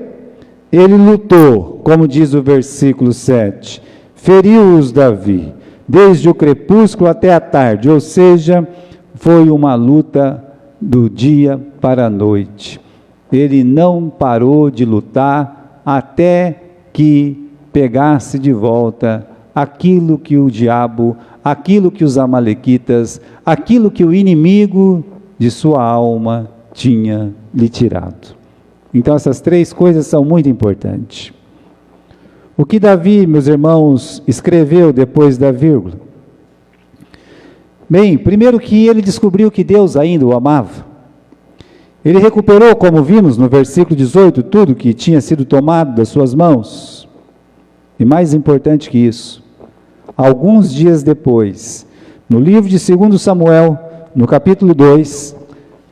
ele lutou, como diz o versículo 7. Feriu-os Davi, desde o crepúsculo até a tarde, ou seja, foi uma luta do dia para a noite. Ele não parou de lutar até que pegasse de volta aquilo que o diabo, aquilo que os amalequitas, aquilo que o inimigo de sua alma tinha lhe tirado. Então essas 3 coisas são muito importantes. O que Davi, meus irmãos, escreveu depois da vírgula? Bem, primeiro que ele descobriu que Deus ainda o amava. Ele recuperou, como vimos no versículo 18, tudo que tinha sido tomado das suas mãos. E mais importante que isso, alguns dias depois, no livro de 2 Samuel, no capítulo 2,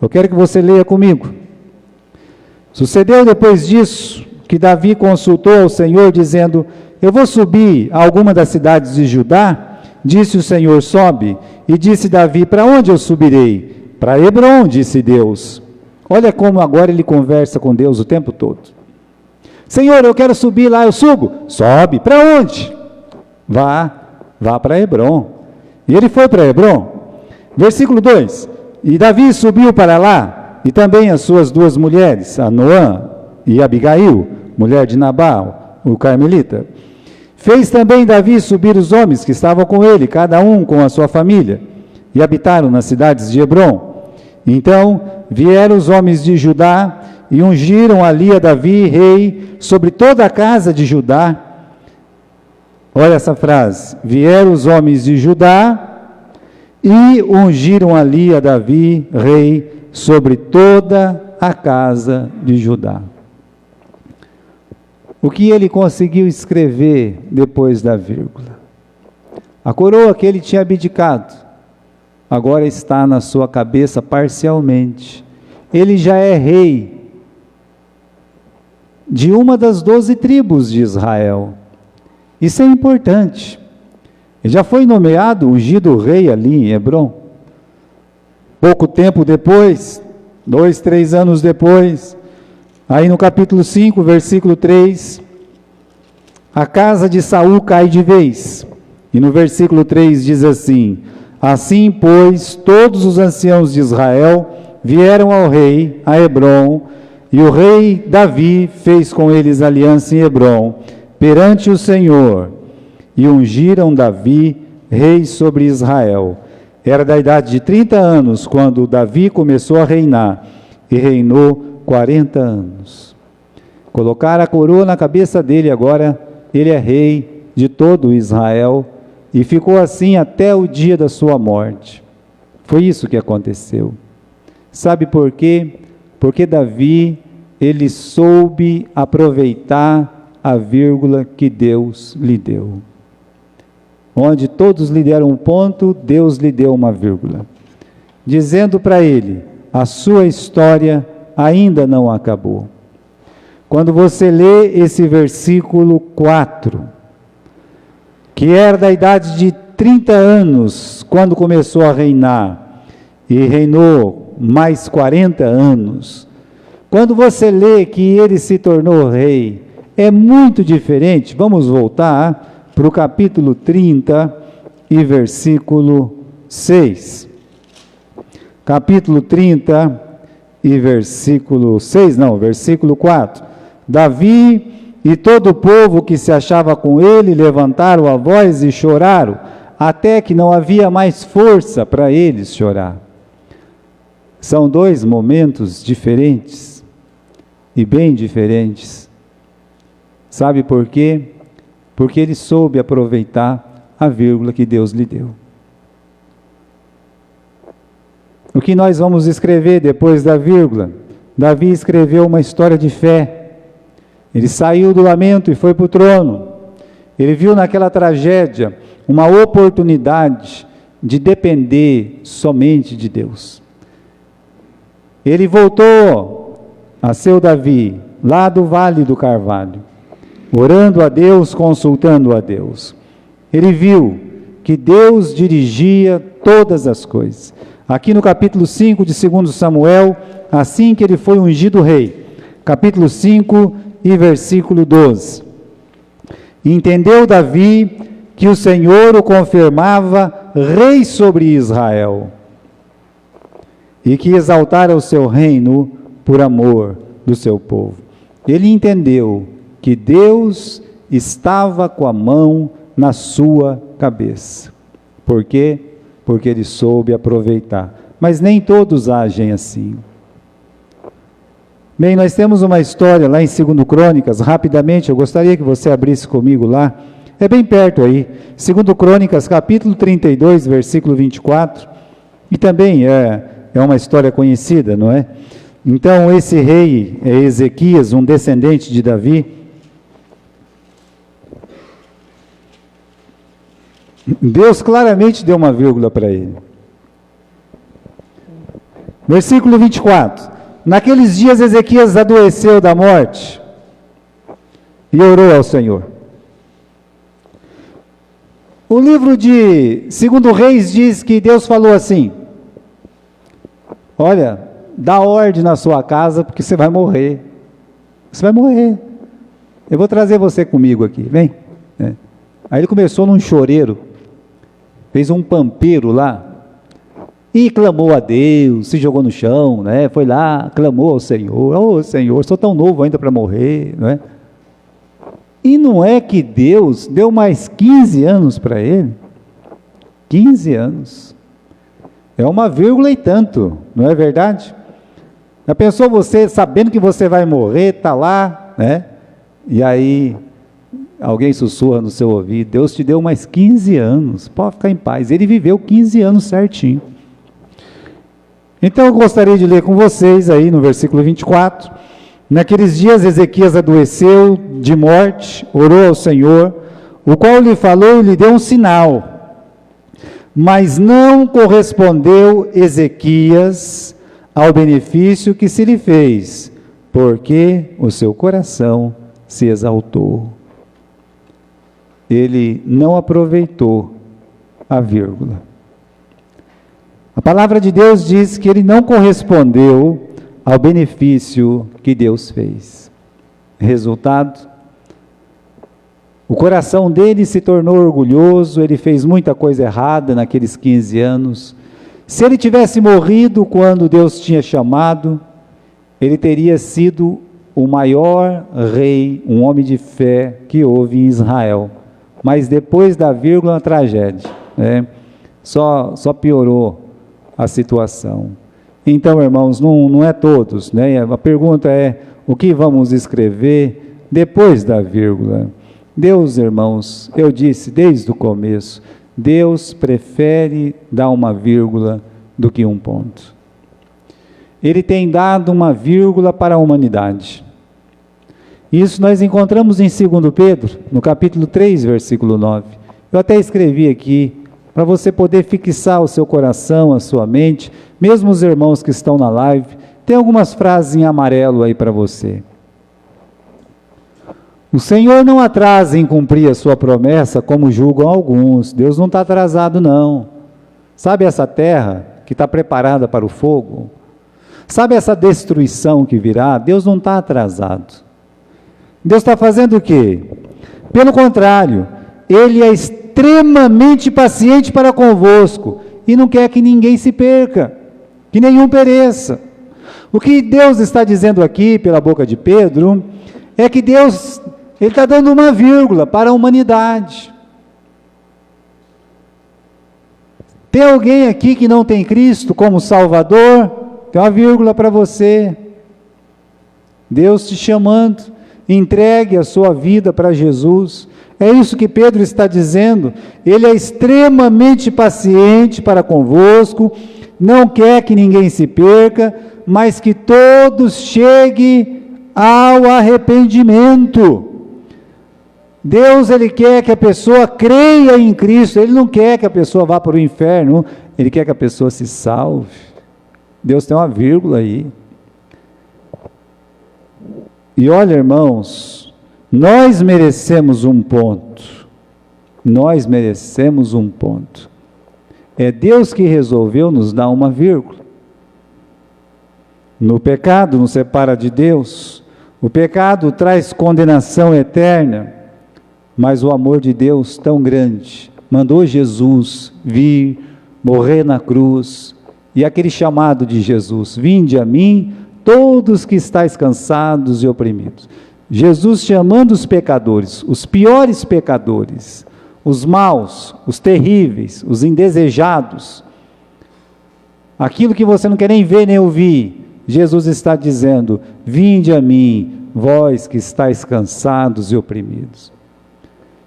eu quero que você leia comigo. Sucedeu depois disso, que Davi consultou ao Senhor, dizendo: eu vou subir a alguma das cidades de Judá. Disse o Senhor: sobe. E disse Davi: para onde eu subirei? Para Hebrom, disse Deus. Olha como agora ele conversa com Deus o tempo todo. Senhor, eu quero subir lá, eu subo. Sobe. Para onde? Vá para Hebrom. E ele foi para Hebrom. Versículo 2. E Davi subiu para lá, e também as suas 2 mulheres, Anoã e Abigail, mulher de Nabal, o carmelita. Fez também Davi subir os homens que estavam com ele, cada um com a sua família, e habitaram nas cidades de Hebrom. Então vieram os homens de Judá e ungiram ali a Davi rei sobre toda a casa de Judá. Olha essa frase: vieram os homens de Judá e ungiram ali a Davi rei sobre toda a casa de Judá. O que ele conseguiu escrever depois da vírgula? A coroa que ele tinha abdicado, agora está na sua cabeça parcialmente. Ele já é rei de uma das 12 tribos de Israel. Isso é importante. Ele já foi nomeado, ungido rei ali em Hebrom. Pouco tempo depois, 2, 3 anos depois, aí no capítulo 5, versículo 3, a casa de Saul cai de vez. E no versículo 3 diz assim: assim, pois, todos os anciãos de Israel vieram ao rei, a Hebrom, e o rei Davi fez com eles aliança em Hebrom, perante o Senhor, e ungiram Davi rei sobre Israel. Era da idade de 30 anos, quando Davi começou a reinar, e reinou 40 anos. Colocaram a coroa na cabeça dele, agora ele é rei de todo Israel, e ficou assim até o dia da sua morte. Foi isso que aconteceu. Sabe por quê? Porque Davi, ele soube aproveitar a vírgula que Deus lhe deu. Onde todos lhe deram um ponto, Deus lhe deu uma vírgula, dizendo para ele: a sua história ainda não acabou. Quando você lê esse versículo 4, que era da idade de 30 anos, quando começou a reinar, e reinou mais 40 anos. Quando você lê que ele se tornou rei, é muito diferente. Vamos voltar para o capítulo 30 e versículo 6. Capítulo 30 e versículo 6, não, versículo 4. Davi e todo o povo que se achava com ele levantaram a voz e choraram, até que não havia mais força para eles chorar. São dois momentos diferentes, e bem diferentes. Sabe por quê? Porque ele soube aproveitar a vírgula que Deus lhe deu. O que nós vamos escrever depois da vírgula? Davi escreveu uma história de fé. Ele saiu do lamento e foi para o trono. Ele viu naquela tragédia uma oportunidade de depender somente de Deus. Ele voltou a seu Davi, lá do Vale do Carvalho, orando a Deus, consultando a Deus. Ele viu que Deus dirigia todas as coisas. Aqui no capítulo 5 de 2 Samuel, assim que ele foi ungido rei, capítulo 5 e versículo 12. Entendeu Davi que o Senhor o confirmava rei sobre Israel, e que exaltara o seu reino por amor do seu povo. Ele entendeu que Deus estava com a mão na sua cabeça. Por quê? Porque ele soube aproveitar. Mas nem todos agem assim. Bem, nós temos uma história lá em 2 Crônicas, rapidamente, eu gostaria que você abrisse comigo lá, é bem perto aí, 2 Crônicas, capítulo 32, versículo 24, e também é uma história conhecida, não é? Então, esse rei é Ezequias, um descendente de Davi. Deus claramente deu uma vírgula para ele. Versículo 24. Naqueles dias Ezequias adoeceu da morte e orou ao Senhor. O livro de 2 Reis diz que Deus falou assim: olha, dá ordem na sua casa porque você vai morrer. Você vai morrer. Eu vou trazer você comigo aqui, vem. Aí ele começou num choreiro, fez um pampeiro lá, e clamou a Deus, se jogou no chão, né? Foi lá, clamou ao Senhor: oh Senhor, sou tão novo ainda para morrer, não é? E não é que Deus deu mais 15 anos para ele? 15 anos. É uma vírgula e tanto, não é verdade? Já pensou você, sabendo que você vai morrer, está lá, né? E aí alguém sussurra no seu ouvido: Deus te deu mais 15 anos, pode ficar em paz. Ele viveu 15 anos certinho. Então eu gostaria de ler com vocês aí no versículo 24. Naqueles dias Ezequias adoeceu de morte, orou ao Senhor, o qual lhe falou e lhe deu um sinal. Mas não correspondeu Ezequias ao benefício que se lhe fez, porque o seu coração se exaltou. Ele não aproveitou a vírgula. A palavra de Deus diz que ele não correspondeu ao benefício que Deus fez. Resultado: o coração dele se tornou orgulhoso, ele fez muita coisa errada naqueles 15 anos. Se ele tivesse morrido quando Deus tinha chamado, ele teria sido o maior rei, um homem de fé que houve em Israel. Mas depois da vírgula, uma tragédia, né? Só piorou a situação. Então, irmãos, não é todos, né? A pergunta é: o que vamos escrever depois da vírgula? Deus, irmãos, eu disse desde o começo, Deus prefere dar uma vírgula do que um ponto. Ele tem dado uma vírgula para a humanidade. Isso nós encontramos em 2 Pedro, no capítulo 3, versículo 9. Eu até escrevi aqui, para você poder fixar o seu coração, a sua mente, mesmo os irmãos que estão na live, tem algumas frases em amarelo aí para você. O Senhor não atrasa em cumprir a sua promessa, como julgam alguns. Deus não está atrasado, não. Sabe essa terra que está preparada para o fogo? Sabe essa destruição que virá? Deus não está atrasado. Deus está fazendo o quê? Pelo contrário, Ele é extremamente paciente para convosco e não quer que ninguém se perca, que nenhum pereça. O que Deus está dizendo aqui pela boca de Pedro é que Deus, Ele está dando uma vírgula para a humanidade. Tem alguém aqui que não tem Cristo como Salvador? Tem uma vírgula para você. Deus te chamando, entregue a sua vida para Jesus. É isso que Pedro está dizendo. Ele é extremamente paciente para convosco, não quer que ninguém se perca, mas que todos cheguem ao arrependimento. Deus, Ele quer que a pessoa creia em Cristo, Ele não quer que a pessoa vá para o inferno, Ele quer que a pessoa se salve. Deus tem uma vírgula aí. E olha, irmãos, nós merecemos um ponto. Nós merecemos um ponto. É Deus que resolveu nos dar uma vírgula. No pecado nos separa de Deus. O pecado traz condenação eterna. Mas o amor de Deus tão grande, mandou Jesus vir, morrer na cruz, e aquele chamado de Jesus: vinde a mim, todos que estáis cansados e oprimidos. Jesus chamando os pecadores, os piores pecadores, os maus, os terríveis, os indesejados, aquilo que você não quer nem ver nem ouvir, Jesus está dizendo: vinde a mim, vós que estáis cansados e oprimidos.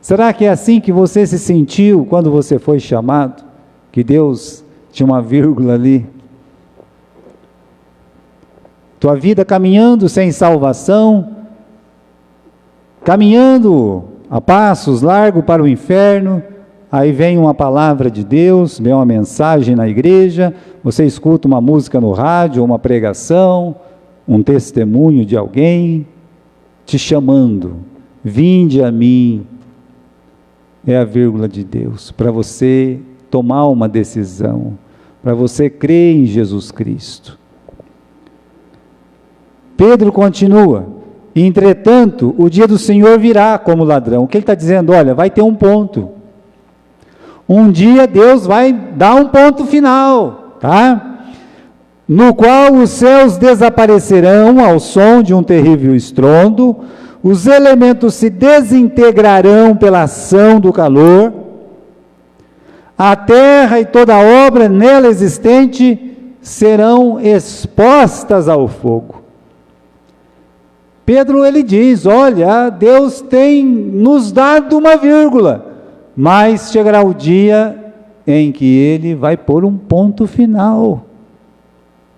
Será que é assim que você se sentiu quando você foi chamado? Que Deus tinha uma vírgula ali? Tua vida caminhando sem salvação, caminhando a passos largos para o inferno, aí vem uma palavra de Deus, vem uma mensagem na igreja, você escuta uma música no rádio, uma pregação, um testemunho de alguém, te chamando: vinde a mim. É a vírgula de Deus, para você tomar uma decisão, para você crer em Jesus Cristo. Pedro continua: entretanto, o dia do Senhor virá como ladrão. O que ele está dizendo? Olha, vai ter um ponto. Um dia Deus vai dar um ponto final, tá? No qual os céus desaparecerão ao som de um terrível estrondo, os elementos se desintegrarão pela ação do calor, a terra e toda a obra nela existente serão expostas ao fogo. Pedro, ele diz: olha, Deus tem nos dado uma vírgula, mas chegará o dia em que Ele vai pôr um ponto final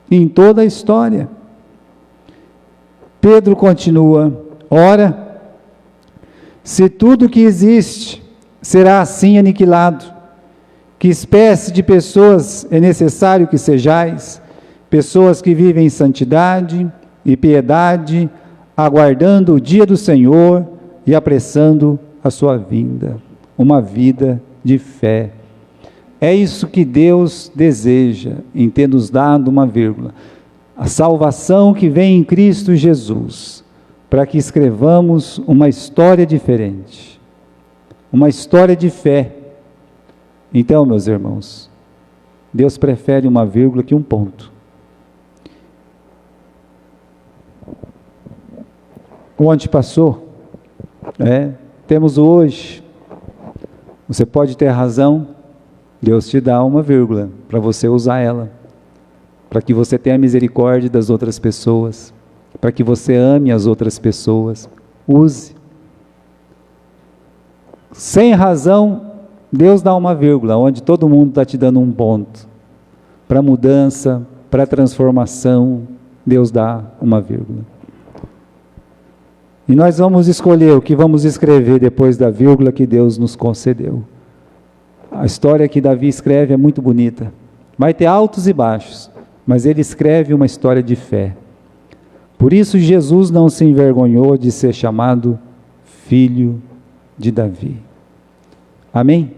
em toda a história. Pedro continua: ora, se tudo que existe será assim aniquilado, que espécie de pessoas é necessário que sejais? Pessoas que vivem em santidade e piedade, aguardando o dia do Senhor e apressando a sua vinda. Uma vida de fé. É isso que Deus deseja em ter nos dado uma vírgula. A salvação que vem em Cristo Jesus, para que escrevamos uma história diferente, uma história de fé. Então, meus irmãos, Deus prefere uma vírgula que um ponto. O antepassou, temos o hoje. Você pode ter razão, Deus te dá uma vírgula para você usar ela, para que você tenha misericórdia das outras pessoas, para que você ame as outras pessoas. Use. Sem razão, Deus dá uma vírgula, onde todo mundo está te dando um ponto. Para mudança, para transformação, Deus dá uma vírgula. E nós vamos escolher o que vamos escrever depois da vírgula que Deus nos concedeu. A história que Davi escreve é muito bonita. Vai ter altos e baixos, mas ele escreve uma história de fé. Por isso Jesus não se envergonhou de ser chamado filho de Davi. Amém?